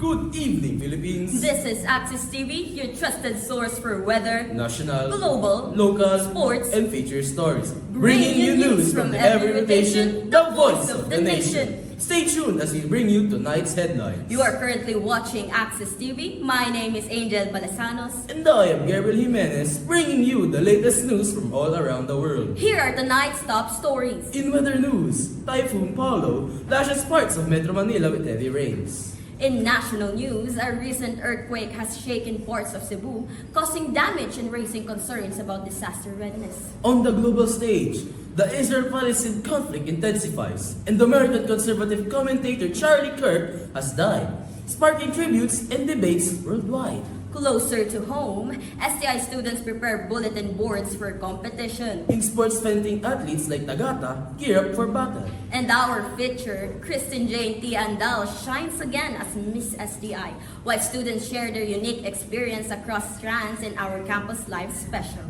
Good evening, Philippines! This is Access TV, your trusted source for weather, National, global, local, sports, and feature stories. bringing you news from every rotation, the voice of the nation. Stay tuned as we bring you tonight's headlines. You are currently watching Access TV. My name is Angel Balasanos. And I am Gabriel Jimenez, bringing you the latest news from all around the world. Here are tonight's top stories. In weather news, Typhoon Paulo lashes parts of Metro Manila with heavy rains. In national news, a recent earthquake has shaken parts of Cebu, causing damage and raising concerns about disaster readiness. On the global stage, the Israel-Palestine conflict intensifies, and the American conservative commentator Charlie Kirk has died, sparking tributes and debates worldwide. Closer to home, STI students prepare bulletin boards for competition. In sports, fainting athletes like Tagata gear up for battle. And our feature, Kristen Jane T. Andal shines again as Miss STI, while students share their unique experience across strands in our Campus Live special.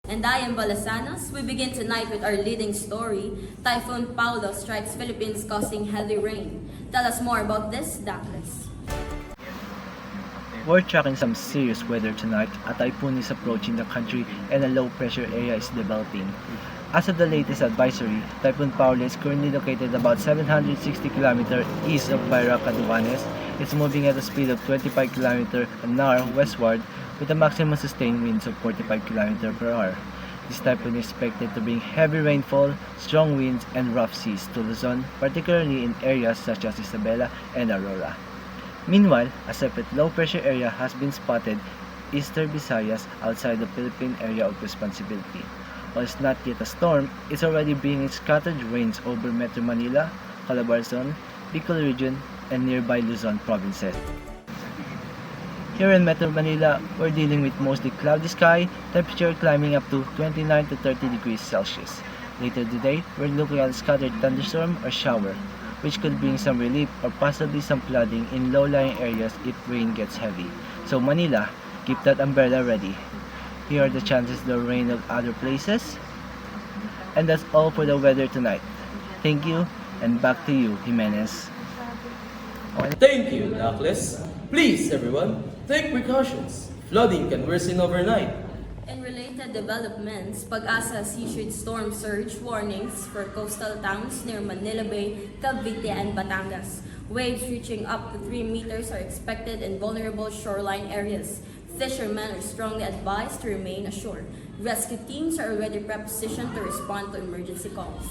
And I am Balasanos. We begin tonight with our leading story. Typhoon Paulo strikes Philippines causing heavy rain. Tell us more about this, Douglas. We're tracking some serious weather tonight. A typhoon is approaching the country and a low pressure area is developing. As of the latest advisory, Typhoon Paulo is currently located about 760 km east of Baira, Caduanes. It's moving at a speed of 25 km an hour westward with a maximum sustained winds of 45 km per hour. This typhoon is expected to bring heavy rainfall, strong winds, and rough seas to Luzon, particularly in areas such as Isabela and Aurora. Meanwhile, a separate low-pressure area has been spotted eastern Visayas outside the Philippine area of responsibility. While it's not yet a storm, it's already bringing scattered rains over Metro Manila, Calabarzon, Bicol region, and nearby Luzon provinces. Here in Metro Manila, we're dealing with mostly cloudy sky, temperature climbing up to 29 to 30 degrees Celsius. Later today, we're looking at a scattered thunderstorm or shower, which could bring some relief or possibly some flooding in low-lying areas if rain gets heavy. So Manila, keep that umbrella ready. Here are the chances there will rain at other places. And that's all for the weather tonight. Thank you, and back to you, Jimenez. Thank you, Douglas. Please, everyone, take precautions. Flooding can worsen overnight. In related developments, Pag-asa has issued storm surge warnings for coastal towns near Manila Bay, Cavite, and Batangas. Waves reaching up to 3 meters are expected in vulnerable shoreline areas. Fishermen are strongly advised to remain ashore. Rescue teams are already prepositioned to respond to emergency calls.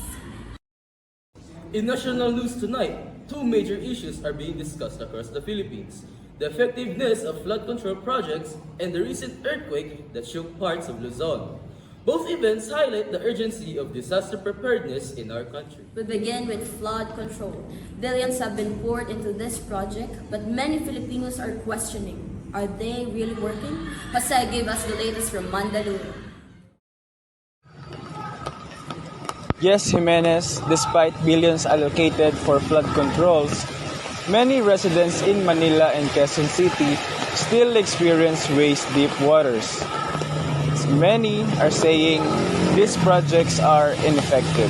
In national news tonight, two major issues are being discussed across the Philippines: the effectiveness of flood control projects and the recent earthquake that shook parts of Luzon. Both events highlight the urgency of disaster preparedness in our country. We begin with flood control. Billions have been poured into this project, but many Filipinos are questioning, are they really working? Jose gave us the latest from Mandaluyong. Yes, Jimenez, despite billions allocated for flood controls, many residents in Manila and Quezon City still experience waist-deep waters. Many are saying these projects are ineffective.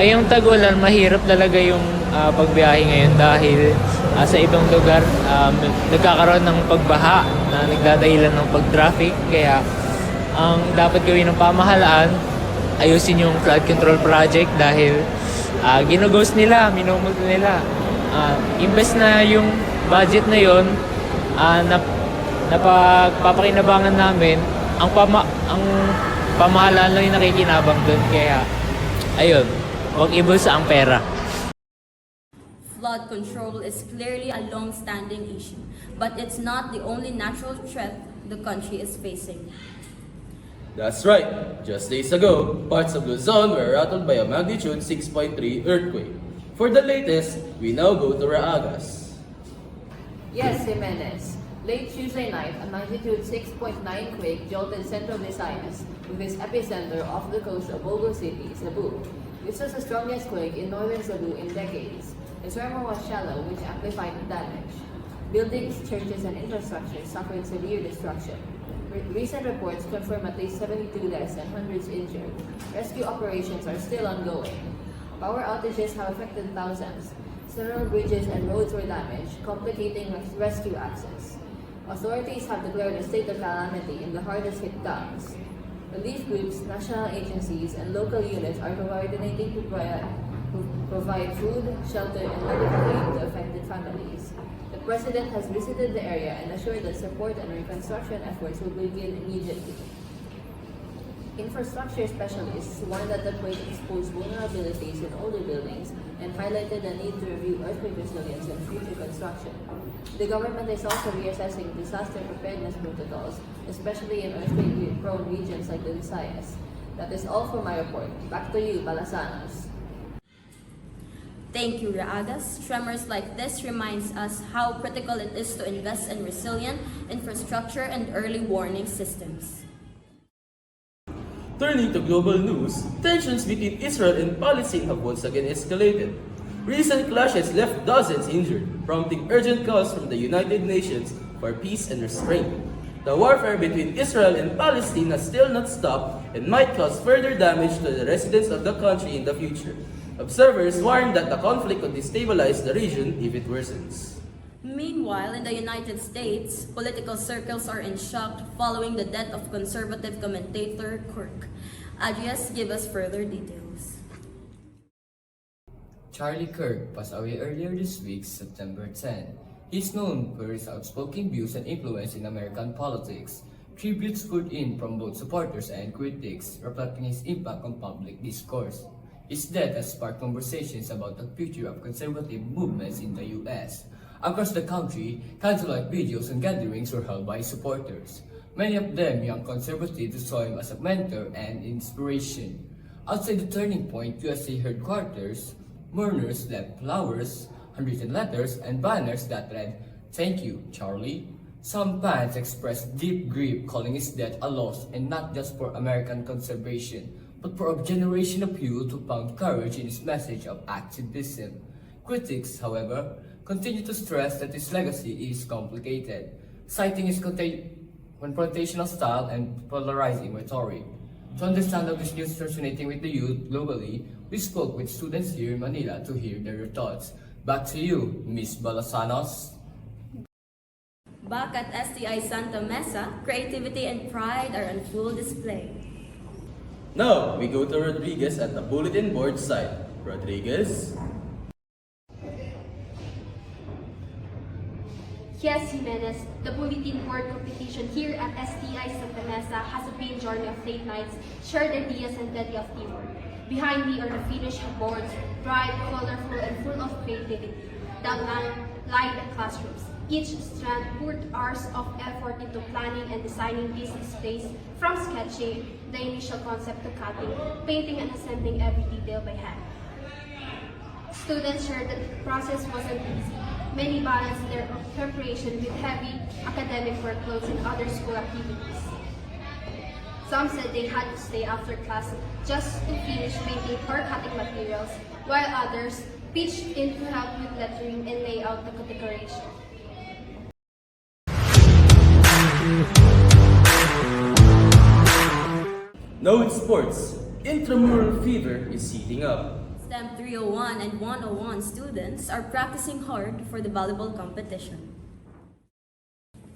Ngayong tag-ulan, mahirap talaga yung pagbiyahe ngayon dahil sa ibang lugar nagkakaroon ng pagbaha na nagdadahilan ng pag-traffic. Kaya ang dapat gawin ng pamahalaan, ayusin yung flood control project dahil ginughost nila, minumulto nila. Imbes na yung budget na yon napagpapakinabangan namin, ang pamahalaan lang yung nakikinabang doon. Kaya ayun, wag ibulsa ang pera. Flood control is clearly a long-standing issue, but it's not the only natural threat the country is facing. That's right. Just days ago, parts of Luzon were rattled by a magnitude 6.3 earthquake. For the latest, we now go to Raagas. Yes, Jimenez. Late Tuesday night, a magnitude 6.9 quake jolted central Visayas, with its epicenter off the coast of Bogo City, Cebu. This was the strongest quake in northern Cebu in decades. The tremor was shallow, which amplified the damage. Buildings, churches, and infrastructure suffered severe destruction. Recent reports confirm at least 72 deaths and hundreds injured. Rescue operations are still ongoing. Power outages have affected thousands. Several bridges and roads were damaged, complicating rescue access. Authorities have declared a state of calamity in the hardest hit towns. Relief groups, national agencies, and local units are coordinating to provide food, shelter, and medical aid to affected families. The President has visited the area and assured that support and reconstruction efforts will begin immediately. Infrastructure specialists warned that the quake exposed vulnerabilities in older buildings and highlighted the need to review earthquake resilience and future construction. The government is also reassessing disaster preparedness protocols, especially in earthquake-prone regions like the Visayas. That is all for my report. Back to you, Balasanos. Thank you, Raadas. Tremors like this reminds us how critical it is to invest in resilient infrastructure and early warning systems. Turning to global news, tensions between Israel and Palestine have once again escalated. Recent clashes left dozens injured, prompting urgent calls from the United Nations for peace and restraint. The warfare between Israel and Palestine has still not stopped and might cause further damage to the residents of the country in the future. Observers warn that the conflict could destabilize the region if it worsens. Meanwhile, in the United States, political circles are in shock following the death of conservative commentator Kirk. Adrias give us further details. Charlie Kirk passed away earlier this week, September 10. He's known for his outspoken views and influence in American politics. Tributes poured in from both supporters and critics, reflecting his impact on public discourse. His death has sparked conversations about the future of conservative movements in the U.S. Across the country, candlelight videos and gatherings were held by supporters. Many of them young conservatives who saw him as a mentor and inspiration. Outside the Turning Point USA headquarters, mourners left flowers, handwritten letters, and banners that read, "Thank you, Charlie." Some fans expressed deep grief, calling his death a loss, and not just for American conservation, but for a generation of youth who found courage in his message of activism. Critics, however, continue to stress that his legacy is complicated, citing his confrontational style and polarizing rhetoric. To understand how this news is resonating with the youth globally, we spoke with students here in Manila to hear their thoughts. Back to you, Ms. Balasanos. Back at STI Santa Mesa, creativity and pride are on full display. Now, we go to Rodriguez at the bulletin board site. Rodriguez? Yes, Jimenez, the bulletin board competition here at STI Santa Mesa has been a journey of late nights, shared ideas, and plenty of teamwork. Behind me are the finished boards, bright, colorful, and full of creativity that lined the classrooms. Each strand poured hours of effort into planning and designing these displays, from sketching the initial concept to cutting, painting, and assembling every detail by hand. Students shared that the process wasn't easy. Many balanced their preparation with heavy academic workloads and other school activities. Some said they had to stay after class just to finish painting or cutting materials, while others pitched in to help with lettering and lay out the decoration. Now in sports, intramural fever is heating up. STEM 301 and 101 students are practicing hard for the volleyball competition.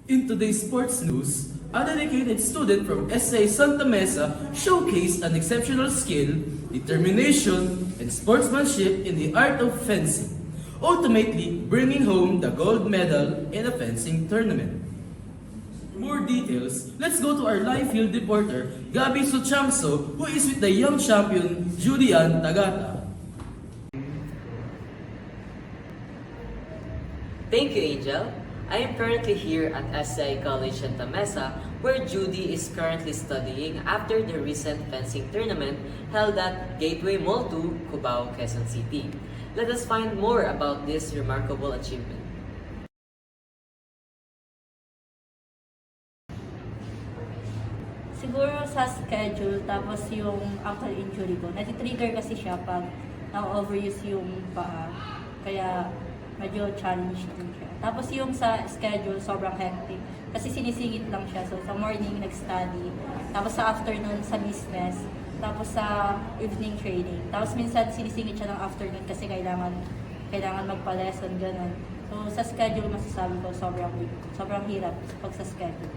In today's sports news, a dedicated student from SA Santa Mesa showcased an exceptional skill, determination, and sportsmanship in the art of fencing, ultimately bringing home the gold medal in a fencing tournament. For more details, let's go to our live field reporter, Gabi Suchamso, who is with the young champion, Julian Tagata. Thank you, Angel. I am currently here at SCI College Santa Mesa, where Judy is currently studying after the recent fencing tournament held at Gateway Mall 2, Cubao, Quezon City. Let us find more about this remarkable achievement. Siguro sa schedule, tapos yung ankle injury ko. Nati-trigger kasi siya pag na-overuse yung paa. Kaya medyo challenge din siya. Tapos yung sa schedule, sobrang hectic. Kasi sinisingit lang siya. So sa morning, nag-study. Tapos sa afternoon, sa business. tapos sa evening training. Tapos minsan sinisingit siya ng afternoon kasi kailangan magpa-lesson, ganun. So sa schedule masasabi ko sobrang hirap pag sa schedule.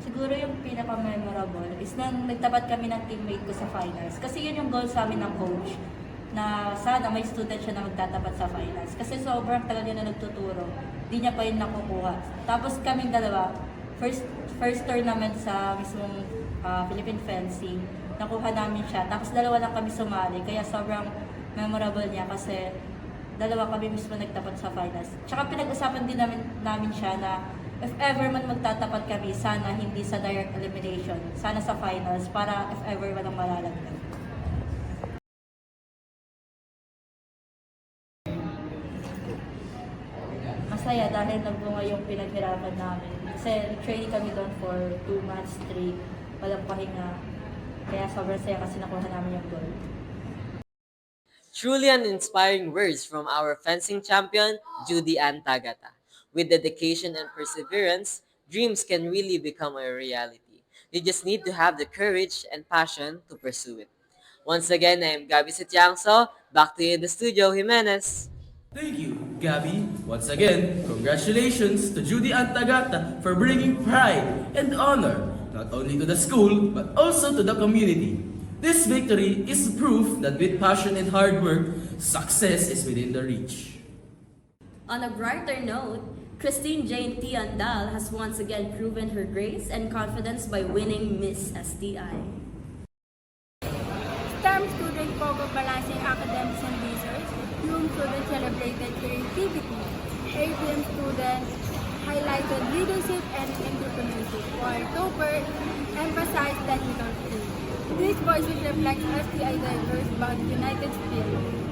Siguro yung pinaka-memorable is nang nagtapat kami ng teammate ko sa finals. Kasi yun yung goal sa amin ng coach, na sana may student siya na magtatapat sa finals. Kasi sobrang tagal niya na nagtuturo, di niya pa yun nakukuha. Tapos kaming dalawa, first tournament sa mismong Philippine Fencing, nakuha namin siya. Tapos dalawa lang kami sumali, kaya sobrang memorable niya kasi dalawa kami mismo nagtapat sa finals. Tsaka pinag-usapan din namin siya na if ever man magtatapat kami, sana hindi sa direct elimination, sana sa finals para if ever walang malalaglag. Masaya dahil nagbunga yung pinaghirapan namin. Kasi training kami doon for 2 months straight, walang pahinga. Kaya sobrang saya kasi nakuha namin yung goal. Truly an inspiring words from our fencing champion, Judy Ann Tagata. With dedication and perseverance, dreams can really become a reality. You just need to have the courage and passion to pursue it. Once again, I am Gabby Sitiangso. Back to you in the studio, Jimenez. Thank you, Gabby. Once again, congratulations to Judy Antagata for bringing pride and honor not only to the school but also to the community. This victory is proof that with passion and hard work, success is within the reach. On a brighter note, Christine Jane Tiandal has once again proven her grace and confidence by winning Miss STI. STEM student focus balancing academics and research. Bloom student celebrated creativity. ABM students highlighted leadership and entrepreneurship, while Topper emphasized technical skills. These voices reflect STI diverse but united spirit.